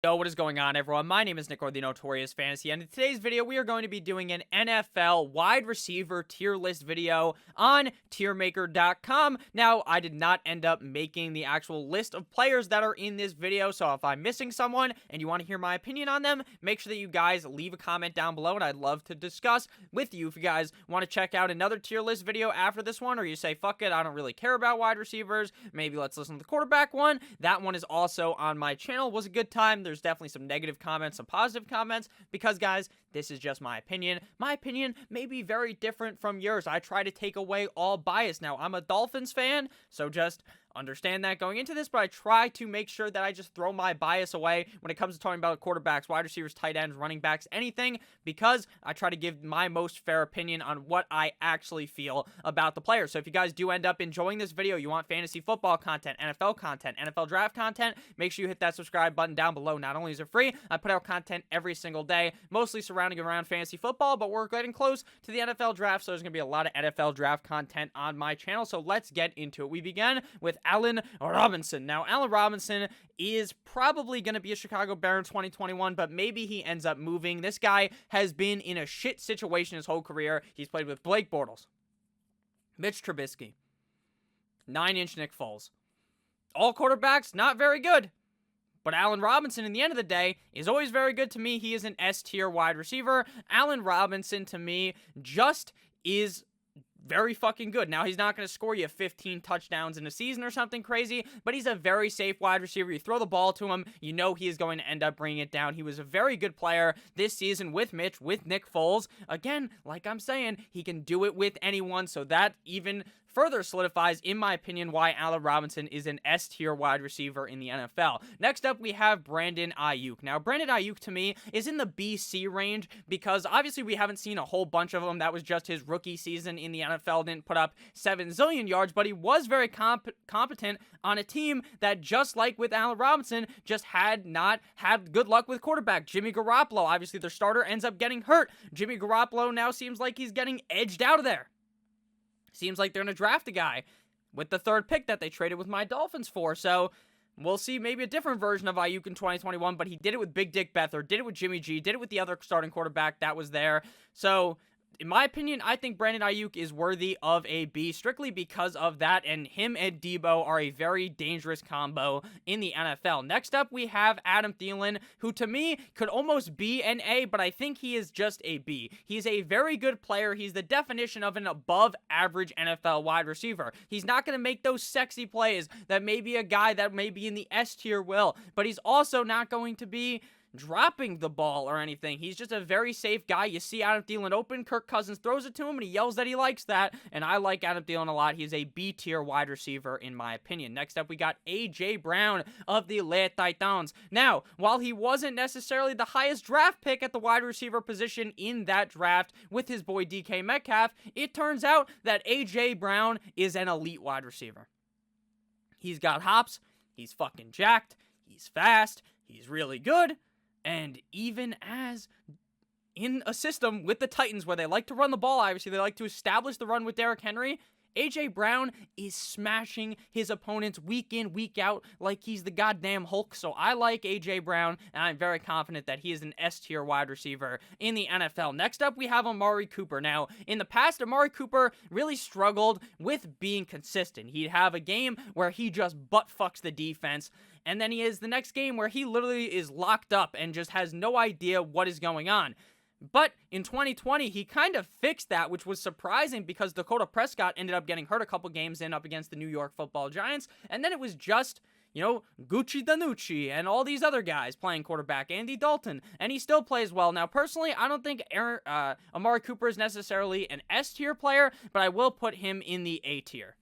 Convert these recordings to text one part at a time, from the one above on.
Yo, what is going on, everyone? My name is Nick, or the Notorious Fantasy, and in today's video, we are going to be doing an NFL wide receiver tier list video on tiermaker.com. Now, I did not end up making the actual list of players that are in this video, so if I'm missing someone and you want to hear my opinion on them, make sure that you guys leave a comment down below, and I'd love to discuss with you. If you guys want to check out another tier list video after this one, or you say, fuck it, I don't really care about wide receivers, maybe let's listen to the quarterback one, that one is also on my channel. It was a good time. There's definitely some negative comments, some positive comments, because guys, this is just my opinion. My opinion may be very different from yours. I try to take away all bias. Now, I'm a Dolphins fan, so just understand that going into this, but I try to make sure that I just throw my bias away when it comes to talking about quarterbacks, wide receivers, tight ends, running backs, anything, because I try to give my most fair opinion on what I actually feel about the players. So if you guys do end up enjoying this video, you want fantasy football content, NFL draft content, make sure you hit that subscribe button down below. Not only is it free, I put out content every single day, mostly surrounding around fantasy football, but we're getting close to the NFL draft, so there's going to be a lot of NFL draft content on my channel, so let's get into it. We begin with Allen Robinson. Now, Allen Robinson is probably going to be a Chicago Bear in 2021, but maybe he ends up moving. This guy has been in a shit situation his whole career. He's played with Blake Bortles, Mitch Trubisky, 9-inch Nick Foles. All quarterbacks, not very good. But Allen Robinson, in the end of the day, is always very good to me. He is an S-tier wide receiver. Allen Robinson, to me, just is very fucking good. Now, he's not going to score you 15 touchdowns in a season or something crazy, but he's a very safe wide receiver. You throw the ball to him, you know he is going to end up bringing it down. He was a very good player this season with Mitch, with Nick Foles. Again, like I'm saying, he can do it with anyone, so that even further solidifies, in my opinion, why Allen Robinson is an S-tier wide receiver in the NFL. Next up, we have Brandon Ayuk. Now, Brandon Ayuk, to me, is in the BC range because, obviously, we haven't seen a whole bunch of them. That was just his rookie season in the NFL. Didn't put up 7 zillion yards, but he was very competent on a team that, just like with Allen Robinson, just had not had good luck with quarterback. Jimmy Garoppolo, obviously, their starter, ends up getting hurt. Jimmy Garoppolo now seems like he's getting edged out of there. Seems like they're going to draft a guy with the 3rd pick that they traded with my Dolphins for. So we'll see maybe a different version of Ayuk in 2021, but he did it with Big Dick Beathard, did it with Jimmy G, did it with the other starting quarterback that was there. So in my opinion, I think Brandon Ayuk is worthy of a B strictly because of that, and him and Debo are a very dangerous combo in the NFL. Next up, we have Adam Thielen, who to me could almost be an A, but I think he is just a B. He's a very good player. He's the definition of an above-average NFL wide receiver. He's not going to make those sexy plays that maybe a guy that may be in the S tier will, but he's also not going to be dropping the ball or anything. He's just a very safe guy. You see Adam Thielen open, Kirk Cousins throws it to him, and he yells that he likes that, and I like Adam Thielen a lot. He's a B-tier wide receiver, in my opinion. Next up, we got A.J. Brown of the Les Titans. Now, while he wasn't necessarily the highest draft pick at the wide receiver position in that draft with his boy DK Metcalf, it turns out that A.J. Brown is an elite wide receiver. He's got hops, he's fucking jacked, he's fast, he's really good. And even as in a system with the Titans where they like to run the ball, obviously they like to establish the run with Derrick Henry, A.J. Brown is smashing his opponents week in, week out like he's the goddamn Hulk. So I like A.J. Brown, and I'm very confident that he is an S-tier wide receiver in the NFL. Next up, we have Amari Cooper. Now, in the past, Amari Cooper really struggled with being consistent. He'd have a game where he just butt-fucks the defense, and then he has the next game where he literally is locked up and just has no idea what is going on. But in 2020, he kind of fixed that, which was surprising because Dakota Prescott ended up getting hurt a couple games in up against the New York Football Giants. And then it was just, you know, Gucci Danucci and all these other guys playing quarterback, Andy Dalton, and he still plays well. Now, personally, I don't think Amari Cooper is necessarily an S-tier player, but I will put him in the A tier.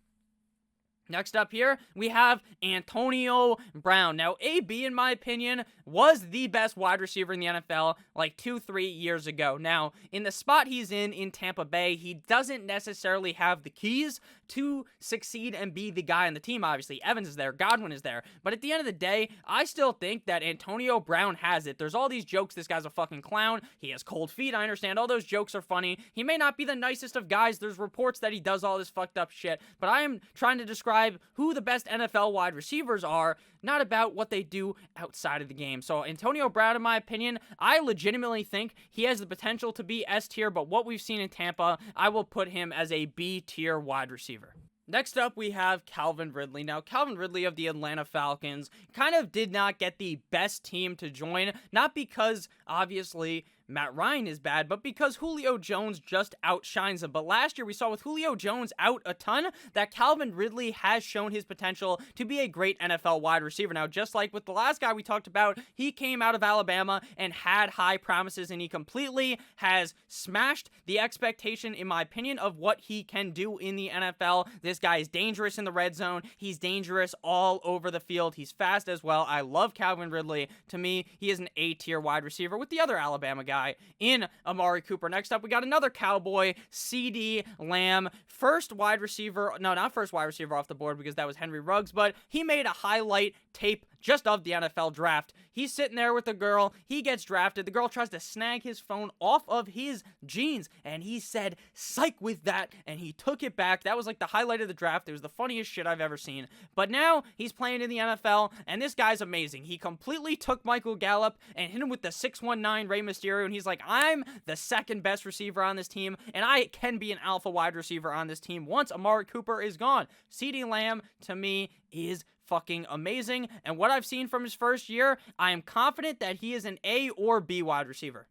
Next up here, we have Antonio Brown. Now, AB, in my opinion, was the best wide receiver in the NFL like 2-3 years ago. Now, in the spot he's in Tampa Bay, he doesn't necessarily have the keys to succeed and be the guy on the team, obviously. Evans is there, Godwin is there. But at the end of the day, I still think that Antonio Brown has it. There's all these jokes, this guy's a fucking clown, he has cold feet, I understand, all those jokes are funny. He may not be the nicest of guys, there's reports that he does all this fucked up shit, but I am trying to describe describe who the best NFL wide receivers are, not about what they do outside of the game. So Antonio Brown, in my opinion, I legitimately think he has the potential to be S tier, but what we've seen in Tampa, I will put him as a B tier wide receiver. Next up, we have Calvin Ridley. Now, Calvin Ridley of the Atlanta Falcons kind of did not get the best team to join, not because, obviously, Matt Ryan is bad, but because Julio Jones just outshines him. But last year, we saw with Julio Jones out a ton that Calvin Ridley has shown his potential to be a great NFL wide receiver. Now, just like with the last guy we talked about, he came out of Alabama and had high promises, and he completely has smashed the expectation, in my opinion, of what he can do in the NFL. This guy is dangerous in the red zone. He's dangerous all over the field. He's fast as well. I love Calvin Ridley. To me, he is an A-tier wide receiver with the other Alabama guy in Amari Cooper. Next up, we got another Cowboy, CeeDee Lamb. First wide receiver, no, not first wide receiver off the board because that was Henry Ruggs, but he made a highlight tape just of the NFL draft. He's sitting there with the girl. He gets drafted. The girl tries to snag his phone off of his jeans, and he said, "Psych with that," and he took it back. That was like the highlight of the draft. It was the funniest shit I've ever seen. But now he's playing in the NFL, and this guy's amazing. He completely took Michael Gallup and hit him with the 619 Rey Mysterio, and he's like, "I'm the second best receiver on this team, and I can be an alpha wide receiver on this team once Amari Cooper is gone." CeeDee Lamb, to me, is fucking amazing, and what I've seen from his first year, I am confident that he is an A or B wide receiver.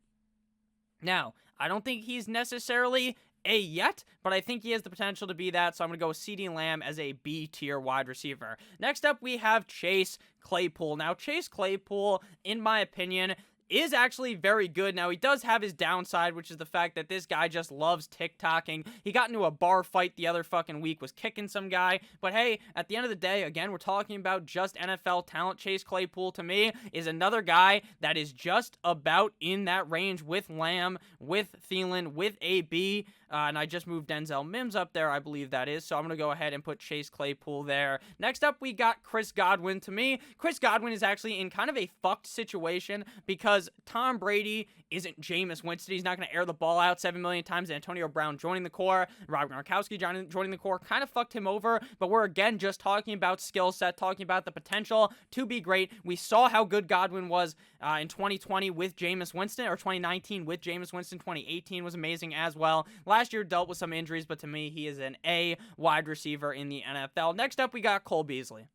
Now, I don't think he's necessarily A yet, but I think he has the potential to be that, so I'm going to go with CeeDee Lamb as a B tier wide receiver. Next up, we have Chase Claypool. Now, Chase Claypool, in my opinion, is actually very good. Now, he does have his downside, which is the fact that this guy just loves TikToking. He got into a bar fight the other fucking week, was kicking some guy. But hey, at the end of the day, again, we're talking about just NFL talent. Chase Claypool, to me, is another guy that is just about in that range with Lamb, with Thielen, with AB. And I just moved Denzel Mims up there, I believe that is. So I'm going to go ahead and put Chase Claypool there. Next up, we got Chris Godwin. To me, Chris Godwin is actually in kind of a fucked situation because Tom Brady isn't Jameis Winston. He's not going to air the ball out 7 million times. Antonio Brown joining the core, Rob Gronkowski joining the core kind of fucked him over. But we're, again, just talking about skill set, talking about the potential to be great. We saw how good Godwin was in 2020 with Jameis Winston, or 2019 with Jameis Winston. 2018 was amazing as well. Last year dealt with some injuries, but to me, he is an A wide receiver in the NFL. Next up, we got Cole Beasley.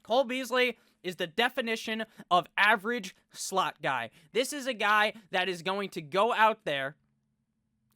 Cole Beasley is the definition of average slot guy. This is a guy that is going to go out there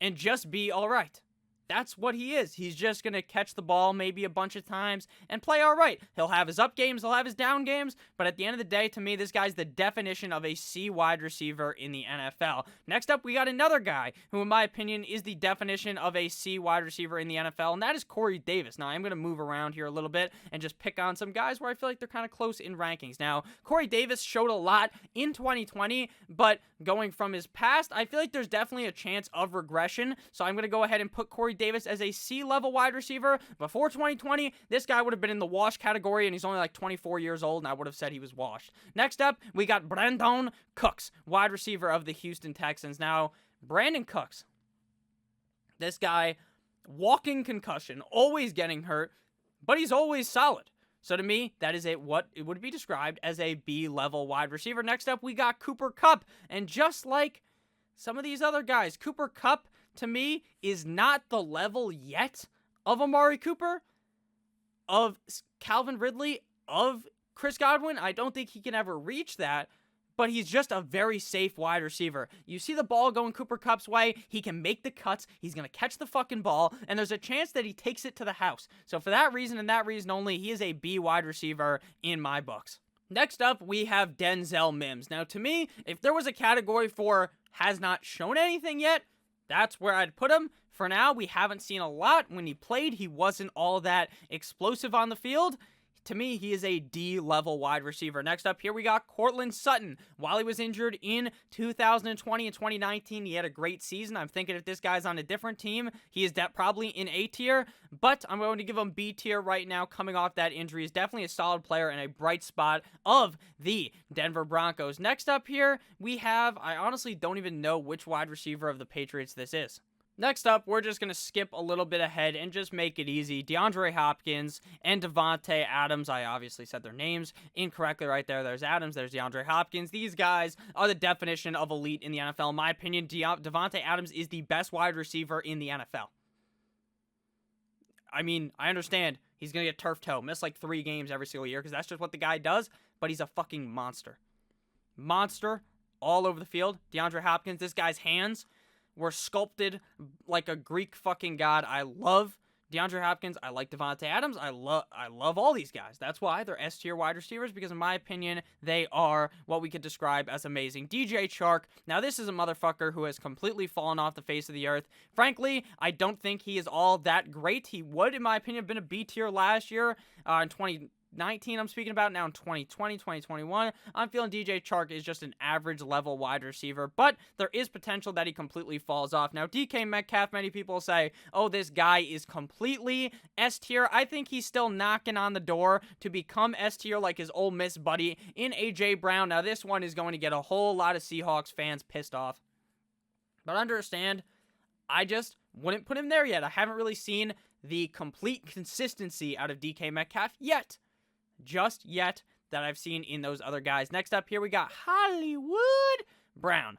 and just be all right. That's what he is. He's just going to catch the ball maybe a bunch of times and play all right. He'll have his up games, he'll have his down games, but at the end of the day, to me, this guy's the definition of a C wide receiver in the NFL. Next up, we got another guy who, in my opinion, is the definition of a C wide receiver in the NFL, and that is Corey Davis. Now, I'm going to move around here a little bit and just pick on some guys where I feel like they're kind of close in rankings. Now, Corey Davis showed a lot in 2020, but going from his past, I feel like there's definitely a chance of regression, so I'm going to go ahead and put Corey Davis as a C-level wide receiver. Before 2020, this guy would have been in the wash category, and he's only like 24 years old, and I would have said he was washed. Next up, we got Brandon Cooks, wide receiver of the Houston Texans. Now, Brandon Cooks, this guy, walking concussion, always getting hurt, but he's always solid. So to me, that is what it would be described as a B-level wide receiver. Next up, we got Cooper Kupp, and just like some of these other guys, Cooper Kupp, to me, is not the level yet of Amari Cooper, of Calvin Ridley, of Chris Godwin. I don't think he can ever reach that, but he's just a very safe wide receiver. You see the ball going Cooper Kupp's way, he can make the cuts, he's going to catch the fucking ball, and there's a chance that he takes it to the house. So for that reason and that reason only, he is a B wide receiver in my books. Next up, we have Denzel Mims. Now, to me, if there was a category for has not shown anything yet, that's where I'd put him. For now, we haven't seen a lot. When he played, he wasn't all that explosive on the field. To me, he is a D-level wide receiver. Next up here, we got Courtland Sutton. While he was injured in 2020 and 2019, he had a great season. I'm thinking if this guy's on a different team, he is probably in A tier, but I'm going to give him B tier right now coming off that injury. He's definitely a solid player and a bright spot of the Denver Broncos. Next up here, we have, I honestly don't even know which wide receiver of the Patriots this is. Next up, we're just going to skip a little bit ahead and just make it easy. DeAndre Hopkins and Davante Adams. I obviously said their names incorrectly right there. There's Adams, there's DeAndre Hopkins. These guys are the definition of elite in the NFL. In my opinion, Davante Adams is the best wide receiver in the NFL. I mean, I understand he's going to get turf toe, miss like 3 games every single year because that's just what the guy does, but he's a fucking monster. Monster all over the field. DeAndre Hopkins, this guy's hands were sculpted like a Greek fucking god. I love DeAndre Hopkins. I like Davante Adams. I love all these guys. That's why they're S-tier wide receivers, because in my opinion, they are what we could describe as amazing. DJ Chark. Now, this is a motherfucker who has completely fallen off the face of the earth. Frankly, I don't think he is all that great. He would, in my opinion, have been a B tier last year in 2019 I'm speaking about. Now in 2020, 2021, I'm feeling DJ Chark is just an average level wide receiver, but there is potential that he completely falls off. Now DK Metcalf, many people say, oh, this guy is completely S tier. I think he's still knocking on the door to become S tier like his Ole Miss buddy in AJ Brown. Now this one is going to get a whole lot of Seahawks fans pissed off, but understand, I just wouldn't put him there yet. I haven't really seen the complete consistency out of DK Metcalf yet. Just yet that I've seen in those other guys. Next up here, we got Hollywood Brown.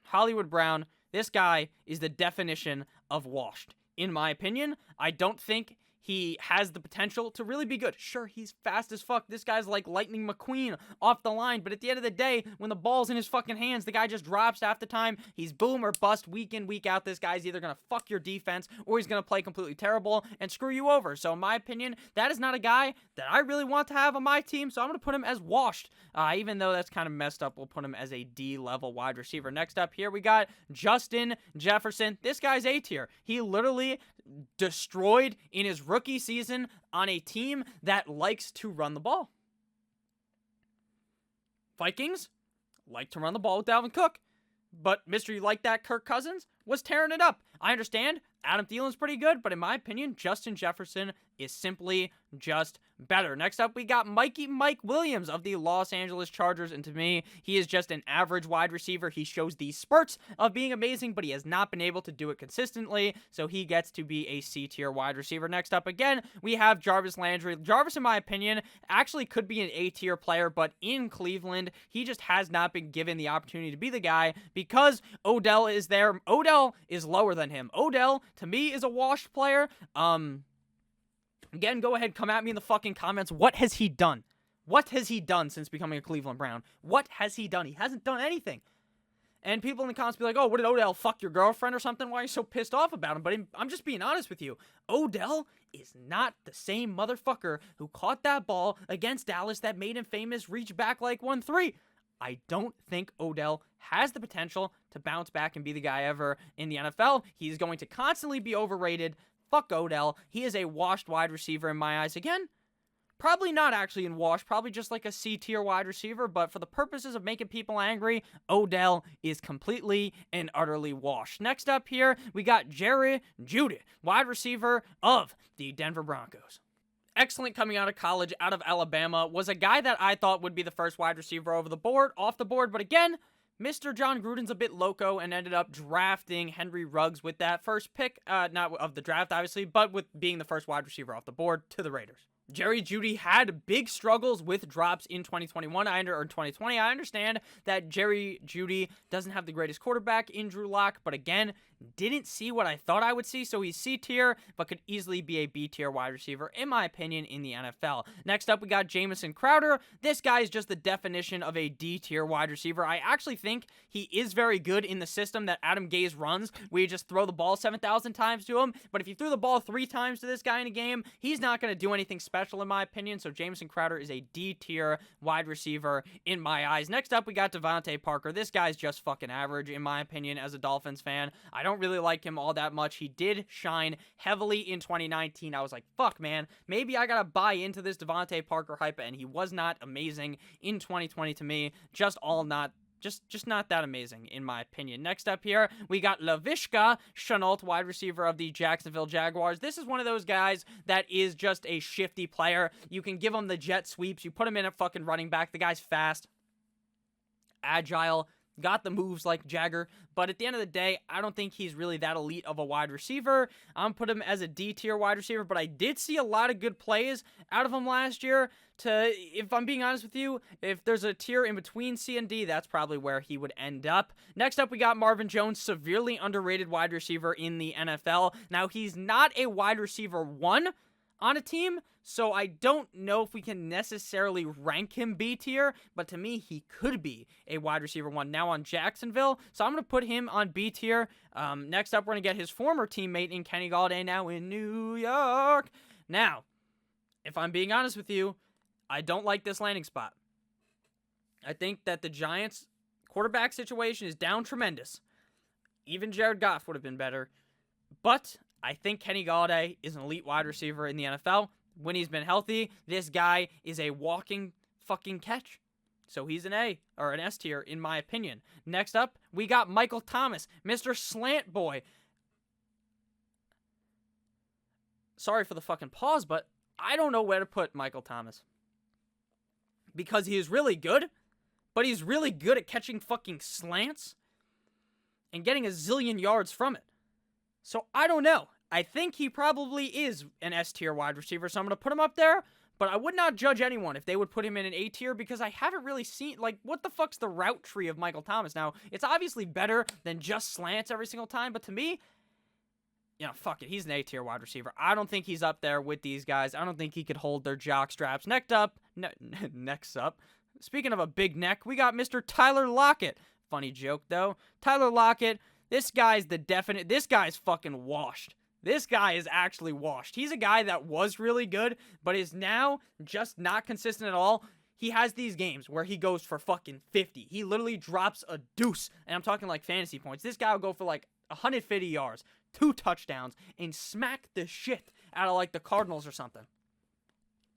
Hollywood Brown, this guy is the definition of washed. In my opinion, I don't think he has the potential to really be good. Sure, he's fast as fuck. This guy's like Lightning McQueen off the line. But at the end of the day, when the ball's in his fucking hands, the guy just drops half the time. He's boom or bust week in, week out. This guy's either going to fuck your defense or he's going to play completely terrible and screw you over. So in my opinion, that is not a guy that I really want to have on my team. So I'm going to put him as washed. Even though that's kind of messed up, we'll put him as a D-level wide receiver. Next up here, we got Justin Jefferson. This guy's A tier. He literally destroyed in his rookie season on a team that likes to run the ball. Vikings like to run the ball with Dalvin Cook, but mystery like that Kirk Cousins was tearing it up. I understand Adam Thielen's pretty good, but in my opinion, Justin Jefferson is simply just better. Next up, we got Mike Williams of the Los Angeles Chargers, and to me, he is just an average wide receiver. He shows these spurts of being amazing, but he has not been able to do it consistently, so he gets to be a C-tier wide receiver. Next up, again, we have Jarvis Landry. Jarvis, in my opinion, actually could be an A-tier player, but in Cleveland, he just has not been given the opportunity to be the guy because Odell is there. Odell is lower than him. Odell, to me, is a washed player. Again, go ahead, come at me in the fucking comments. What has he done? What has he done since becoming a Cleveland Brown? What has he done? He hasn't done anything. And people in the comments be like, oh, what did Odell fuck your girlfriend or something? Why are you so pissed off about him? But I'm just being honest with you. Odell is not the same motherfucker who caught that ball against Dallas that made him famous, reach back like 1-3. I don't think Odell has the potential to bounce back and be the guy ever in the NFL. He's going to constantly be overrated. Fuck Odell. He is a washed wide receiver in my eyes. Again, probably not actually in wash, probably just like a C-tier wide receiver, but for the purposes of making people angry, Odell is completely and utterly washed. Next up here, we got Jerry Jeudy, wide receiver of the Denver Broncos. Excellent coming out of college, out of Alabama, was a guy that I thought would be the first wide receiver off the board, but again, Mr. John Gruden's a bit loco and ended up drafting Henry Ruggs with that first pick, not of the draft, obviously, but with being the first wide receiver off the board to the Raiders. Jerry Jeudy had big struggles with drops in 2021 or 2020. I understand that Jerry Jeudy doesn't have the greatest quarterback in Drew Lock, but again, didn't see what I thought I would see, so he's C-tier, but could easily be a B-tier wide receiver, in my opinion, in the NFL. Next up, we got Jamison Crowder. This guy is just the definition of a D-tier wide receiver. I actually think he is very good in the system that Adam Gase runs, where you just throw the ball 7,000 times to him, but if you threw the ball 3 times to this guy in a game, he's not going to do anything special, in my opinion, so Jamison Crowder is a D-tier wide receiver in my eyes. Next up, we got Devontae Parker. This guy's just fucking average, in my opinion, as a Dolphins fan. I don't really like him all that much. He did shine heavily in 2019. I was like, fuck, man, maybe I gotta buy into this Devontae Parker hype, and he was not amazing in 2020 to me. Just not that amazing, in my opinion. Next up here, we got Laviska Shenault, wide receiver of the Jacksonville Jaguars. This is one of those guys that is just a shifty player. You can give him the jet sweeps. You put him in at fucking running back. The guy's fast, agile, got the moves like Jagger, but at the end of the day, I don't think he's really that elite of a wide receiver. I'm put him as a D-tier wide receiver, but I did see a lot of good plays out of him last year. If I'm being honest with you, if there's a tier in between C and D, that's probably where he would end up. Next up, we got Marvin Jones, severely underrated wide receiver in the NFL. Now, he's not a wide receiver 1 on a team, so I don't know if we can necessarily rank him B tier, but to me, he could be a wide receiver 1 now on Jacksonville, so I'm going to put him on B tier. Next up, we're going to get his former teammate in Kenny Golladay, now in New York. Now, if I'm being honest with you, I don't like this landing spot. I think that the Giants' quarterback situation is down tremendous. Even Jared Goff would have been better, but I think Kenny Golladay is an elite wide receiver in the NFL. When he's been healthy, this guy is a walking fucking catch. So he's an A, or an S tier, in my opinion. Next up, we got Michael Thomas, Mr. Slant Boy. Sorry for the fucking pause, but I don't know where to put Michael Thomas. Because he is really good, but he's really good at catching fucking slants and getting a zillion yards from it. So I don't know. I think he probably is an S tier wide receiver, so I'm going to put him up there, but I would not judge anyone if they would put him in an A tier because I haven't really seen, like, what the fuck's the route tree of Michael Thomas? Now, it's obviously better than just slants every single time, but to me, you know, fuck it. He's an A tier wide receiver. I don't think he's up there with these guys. I don't think he could hold their jock straps. Next up, speaking of a big neck, we got Mr. Tyler Lockett. Funny joke, though. Tyler Lockett, this guy's fucking washed. This guy is actually washed. He's a guy that was really good, but is now just not consistent at all. He has these games where he goes for fucking 50. He literally drops a deuce, and I'm talking like fantasy points. This guy will go for like 150 yards, 2 touchdowns, and smack the shit out of like the Cardinals or something.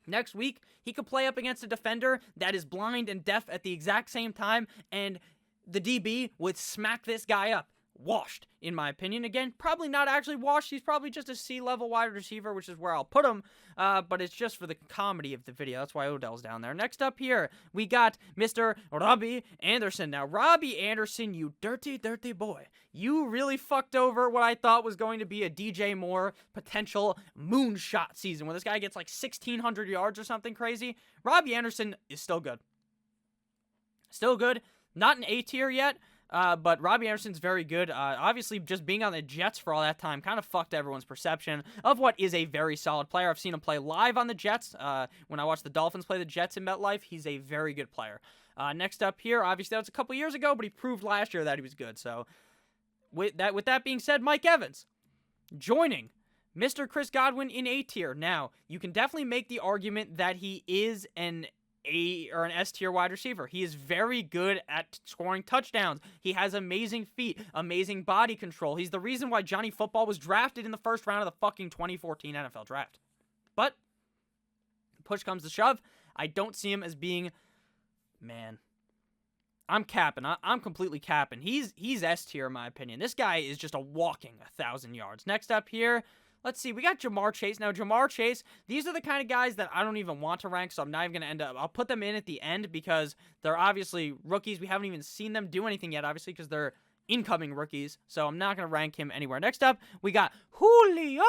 Next week, he could play up against a defender that is blind and deaf at the exact same time, and the DB would smack this guy up. Washed, in my opinion. Again, probably not actually washed. He's probably just a C-level wide receiver, which is where I'll put him, but it's just for the comedy of the video. That's why Odell's down there. Next up here, we got Mr. Robbie Anderson. Now, Robbie Anderson, you dirty, dirty boy. You really fucked over what I thought was going to be a DJ Moore potential moonshot season, where this guy gets like 1,600 yards or something crazy. Robbie Anderson is still good. Still good. Not an A tier yet. But Robbie Anderson's very good. Obviously, just being on the Jets for all that time kind of fucked everyone's perception of what is a very solid player. I've seen him play live on the Jets. When I watched the Dolphins play the Jets in MetLife, he's a very good player. Next up here, obviously that was a couple years ago, but he proved last year that he was good. So, with that being said, Mike Evans joining Mr. Chris Godwin in A tier. Now, you can definitely make the argument that he is an A or an S tier wide receiver. He is very good at scoring touchdowns. He has amazing feet, amazing body control. He's the reason why Johnny Football was drafted in the first round of the fucking 2014 NFL draft. But push comes to shove, I don't see him as being, man, I'm capping. I'm completely capping. He's S tier in my opinion. This guy is just a walking 1,000 yards. Next up here, let's see. We got Jamar Chase. Now, Jamar Chase, these are the kind of guys that I don't even want to rank, so I'm not even going to end up. I'll put them in at the end because they're obviously rookies. We haven't even seen them do anything yet, obviously, because they're incoming rookies, so I'm not going to rank him anywhere. Next up, we got Julio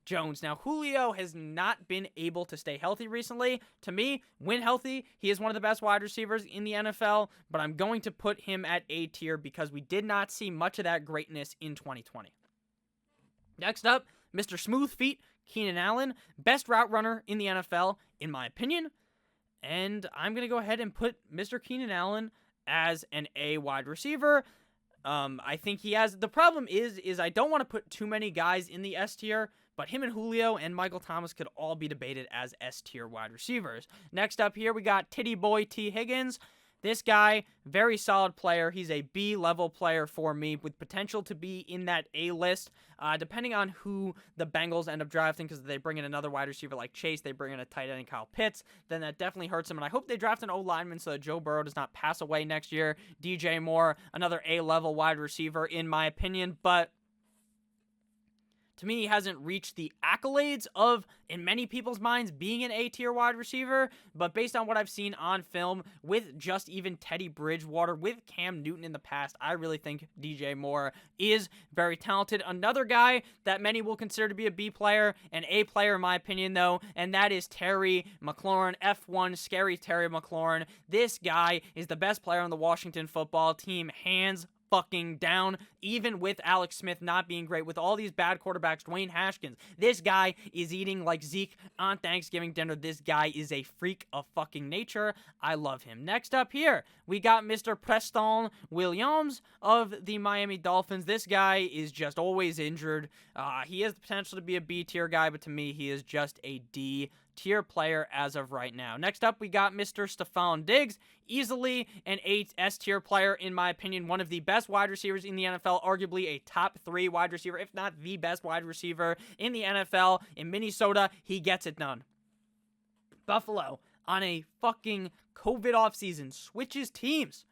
Jones. Now, Julio has not been able to stay healthy recently. To me, when healthy, he is one of the best wide receivers in the NFL, but I'm going to put him at A tier because we did not see much of that greatness in 2020. Next up, Mr. Smooth Feet, Keenan Allen, best route runner in the NFL, in my opinion. And I'm going to go ahead and put Mr. Keenan Allen as an A wide receiver. I think he has, the problem is I don't want to put too many guys in the S tier, but him and Julio and Michael Thomas could all be debated as S tier wide receivers. Next up here, we got Titty Boy T. Higgins. This guy, very solid player. He's a B-level player for me with potential to be in that A list, depending on who the Bengals end up drafting, because they bring in another wide receiver like Chase, they bring in a tight end Kyle Pitts, then that definitely hurts him, and I hope they draft an O-lineman so that Joe Burrow does not pass away next year. DJ Moore, another A-level wide receiver in my opinion, but To me, he hasn't reached the accolades of, in many people's minds, being an A-tier wide receiver, but based on what I've seen on film with just even Teddy Bridgewater, with Cam Newton in the past, I really think DJ Moore is very talented. Another guy that many will consider to be a B player, an A player in my opinion though, and that is Terry McLaurin, F1, scary Terry McLaurin. This guy is the best player on the Washington football team, hands fucking down, even with Alex Smith not being great, with all these bad quarterbacks, Dwayne Haskins. This guy is eating like Zeke on Thanksgiving dinner. This guy is a freak of fucking nature. I love him. Next up here, we got Mr. Preston Williams of the Miami Dolphins. This guy is just always injured. He has the potential to be a B tier guy, but to me, he is just a D tier player as of right now. Next up, we got Mr. Stefan Diggs, easily an S tier player, in my opinion, one of the best wide receivers in the NFL, arguably a top 3 wide receiver, if not the best wide receiver in the NFL. In Minnesota, he gets it done. Buffalo, on a fucking COVID offseason, switches teams.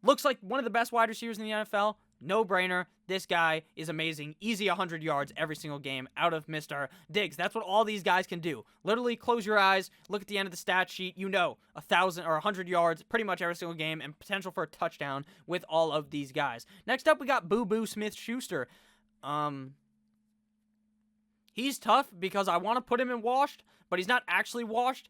Looks like one of the best wide receivers in the NFL. No brainer. This guy is amazing. Easy 100 yards every single game out of Mr. Diggs. That's what all these guys can do. Literally close your eyes, look at the end of the stat sheet. You know, 1,000 or 100 yards pretty much every single game and potential for a touchdown with all of these guys. Next up, we got Boo Boo Smith-Schuster. He's tough because I want to put him in washed, but he's not actually washed.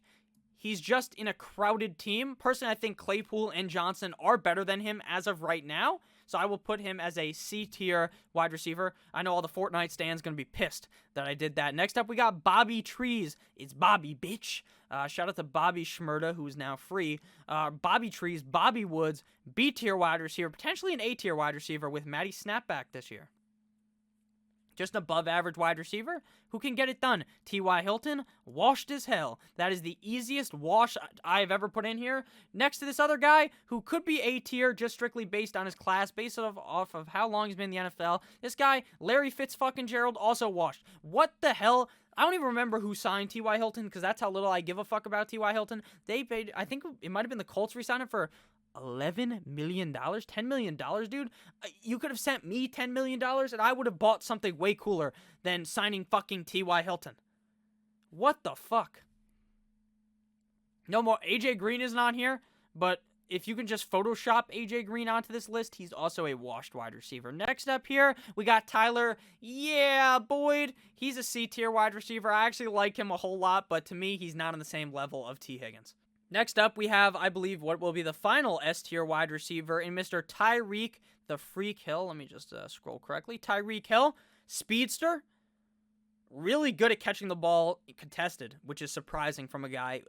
He's just in a crowded team. Personally, I think Claypool and Johnson are better than him as of right now. So I will put him as a C-tier wide receiver. I know all the Fortnite stands going to be pissed that I did that. Next up, we got Bobby Trees. It's Bobby, bitch. Shout out to Bobby Schmurda, who's now free. Bobby Trees, Bobby Woods, B-tier wide receiver, potentially an A-tier wide receiver with Matty Snapback this year. Just above average wide receiver who can get it done. T.Y. Hilton, washed as hell. That is the easiest wash I've ever put in here. Next to this other guy who could be A tier just strictly based on his class, based off of how long he's been in the NFL. This guy, Larry Fitzgerald, also washed. What the hell? I don't even remember who signed T.Y. Hilton because that's how little I give a fuck about T.Y. Hilton. They paid, I think it might have been the Colts re-signed him for $11 million? $10 million, dude? You could have sent me $10 million and I would have bought something way cooler than signing fucking T.Y. Hilton. What the fuck? No more. AJ Green isn't on here, but if you can just Photoshop AJ Green onto this list, he's also a washed wide receiver. Next up here, we got Tyler, Boyd. He's a C-tier wide receiver. I actually like him a whole lot, but to me, he's not on the same level of T. Higgins. Next up, we have, I believe, what will be the final S-tier wide receiver in Mr. Tyreek the Freak Hill. Let me just scroll correctly. Tyreek Hill, speedster. Really good at catching the ball contested, which is surprising from a guy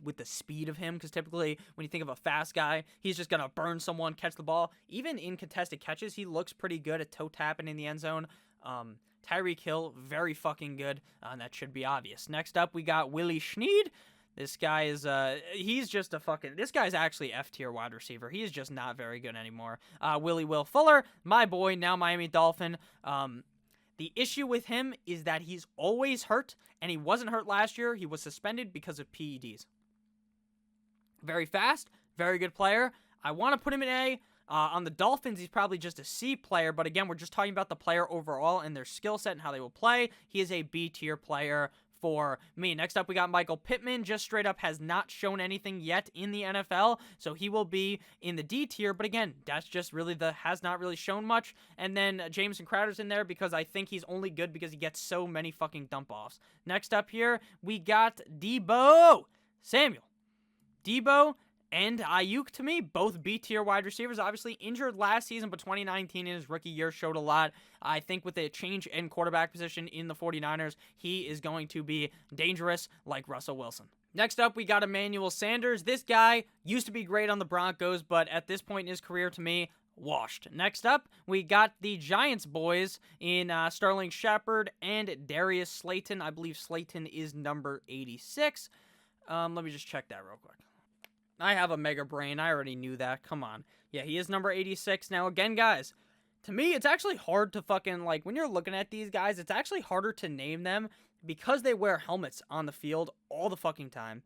with the speed of him, because typically when you think of a fast guy, he's just going to burn someone, catch the ball. Even in contested catches, he looks pretty good at toe tapping in the end zone. Tyreek Hill, very fucking good, and that should be obvious. Next up, we got Willie Schneid. This guy is, he's just a fucking, this guy's actually F-tier wide receiver. He is just not very good anymore. Will Fuller, my boy, now Miami Dolphin. The issue with him is that he's always hurt, and he wasn't hurt last year. He was suspended because of PEDs. Very fast, very good player. I want to put him in A. On the Dolphins, he's probably just a C player, but again, we're just talking about the player overall and their skill set and how they will play. He is a B-tier player for me. Next up, we got Michael Pittman. Just straight up has not shown anything yet in the NFL, so he will be in the D tier, but again, that's just really has not really shown much. And then Jameson Crowder's in there because I think he's only good because he gets so many fucking dump-offs. Next up here, we got Deebo Samuel. Deebo and Ayuk, to me, both B-tier wide receivers. Obviously injured last season, but 2019 in his rookie year showed a lot. I think with a change in quarterback position in the 49ers, he is going to be dangerous like Russell Wilson. Next up, we got Emmanuel Sanders. This guy used to be great on the Broncos, but at this point in his career, to me, washed. Next up, we got the Giants boys in Sterling Shepard and Darius Slayton. I believe Slayton is number 86. Let me just check that real quick. I have a mega brain. I already knew that. Come on. Yeah, he is number 86. Now, again, guys, to me, it's actually hard to fucking, like, when you're looking at these guys, it's actually harder to name them because they wear helmets on the field all the fucking time,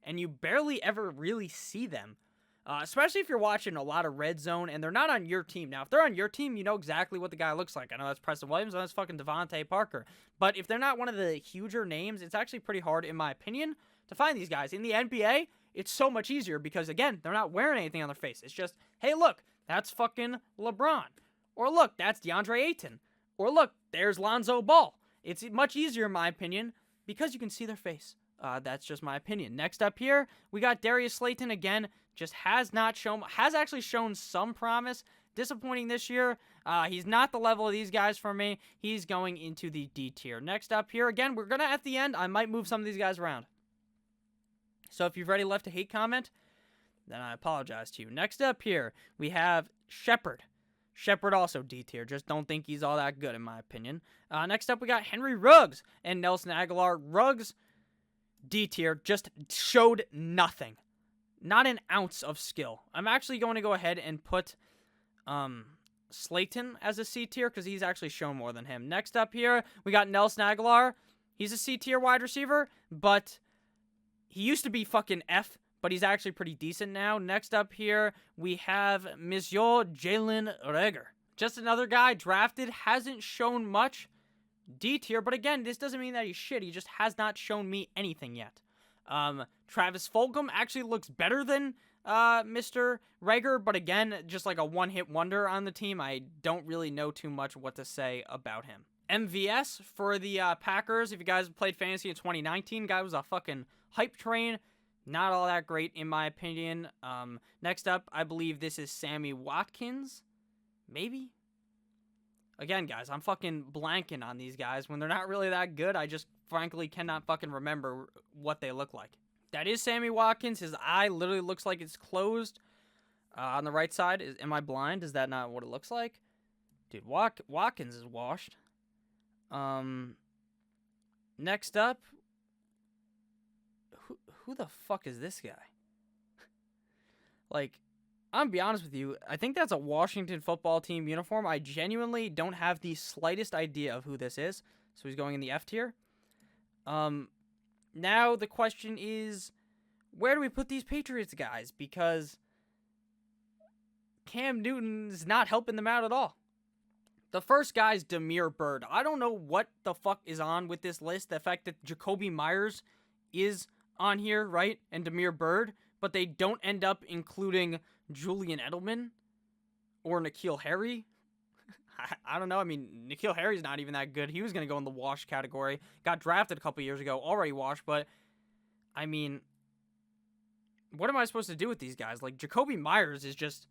and you barely ever really see them. especially if you're watching a lot of red zone and they're not on your team. Now, if they're on your team, you know exactly what the guy looks like. I know that's Preston Williams and that's fucking Devontae Parker. But if they're not one of the huger names, it's actually pretty hard, in my opinion, to find these guys. In the NBA, it's so much easier because, again, they're not wearing anything on their face. It's just, hey, look, that's fucking LeBron. Or look, that's DeAndre Ayton. Or look, there's Lonzo Ball. It's much easier, in my opinion, because you can see their face. That's just my opinion. Next up here, we got Darius Slayton again. Just has actually shown some promise. Disappointing this year. He's not the level of these guys for me. He's going into the D tier. Next up here, again, we're going to, at the end, I might move some of these guys around. So if you've already left a hate comment, then I apologize to you. Next up here, we have Shepard. Shepard also D tier. Just don't think he's all that good, in my opinion. Next up, we got Henry Ruggs and Nelson Aguilar. Ruggs, D tier, just showed nothing. Not an ounce of skill. I'm actually going to go ahead and put Slayton as a C tier because he's actually shown more than him. Next up here, we got Nelson Aguilar. He's a C tier wide receiver, but he used to be fucking F, but he's actually pretty decent now. Next up here, we have Monsieur Jalen Reagor. Just another guy drafted, hasn't shown much. D tier, but again, this doesn't mean that he's shit. He just has not shown me anything yet. Travis Fulgham actually looks better than Mr. Reagor, but again, just like a one-hit wonder on the team. I don't really know too much what to say about him. MVS for the Packers. If you guys played fantasy in 2019, guy was a fucking hype train. Not all that great, in my opinion. Next up, I believe this is Sammy Watkins. Maybe? Again, guys, I'm fucking blanking on these guys. When they're not really that good, I just frankly cannot fucking remember what they look like. That is Sammy Watkins. His eye literally looks like it's closed on the right side. Am I blind? Is that not what it looks like? Dude, Watkins is washed. Next up, who the fuck is this guy? Like, I'm gonna be honest with you, I think that's a Washington football team uniform. I genuinely don't have the slightest idea of who this is. So he's going in the F tier. Now the question is, where do we put these Patriots guys? Because Cam Newton's not helping them out at all. The first guy's Damiere Byrd. I don't know what the fuck is on with this list. The fact that Jacoby Myers is on here, right? And Damiere Byrd, but they don't end up including Julian Edelman or N'Keal Harry. I don't know. I mean, N'Keal Harry's not even that good. He was going to go in the wash category. Got drafted a couple years ago, already washed, but I mean, what am I supposed to do with these guys? Like, Jacoby Myers is just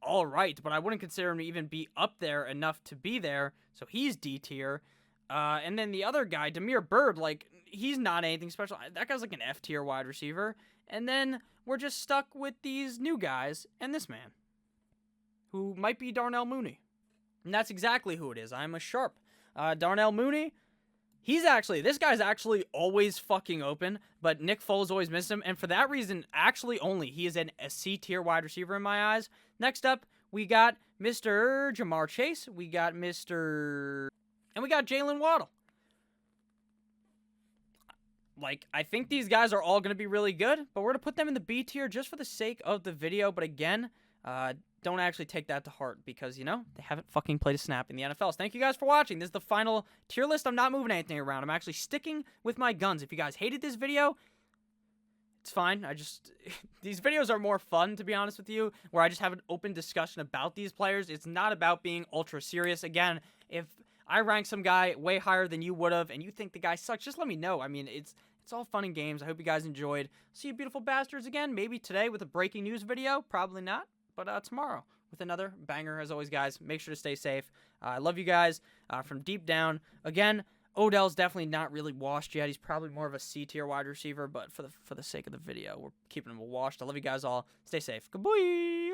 all right, but I wouldn't consider him to even be up there enough to be there, so he's D tier. And then the other guy, Damiere Byrd, like, he's not anything special. That guy's like an F tier wide receiver. And then we're just stuck with these new guys and this man, who might be Darnell Mooney. And that's exactly who it is. I'm a sharp. Darnell Mooney, this guy's actually always fucking open, but Nick Foles always missed him. And for that reason, actually only, he is a C tier wide receiver in my eyes. Next up, we got Mr. Jamar Chase. And we got Jalen Waddle. Like, I think these guys are all going to be really good, but we're going to put them in the B tier just for the sake of the video. But again, don't actually take that to heart because, you know, they haven't fucking played a snap in the NFL. So thank you guys for watching. This is the final tier list. I'm not moving anything around. I'm actually sticking with my guns. If you guys hated this video, it's fine. These videos are more fun, to be honest with you, where I just have an open discussion about these players. It's not about being ultra serious. Again, if I rank some guy way higher than you would have and you think the guy sucks, just let me know. I mean, it's all fun and games. I hope you guys enjoyed. See you beautiful bastards again, maybe today with a breaking news video. Probably not, but tomorrow with another banger. As always, guys, make sure to stay safe. I love you guys from deep down. Again, Odell's definitely not really washed yet. He's probably more of a C tier wide receiver, but for the sake of the video, we're keeping him washed. I love you guys all. Stay safe. Goodbye.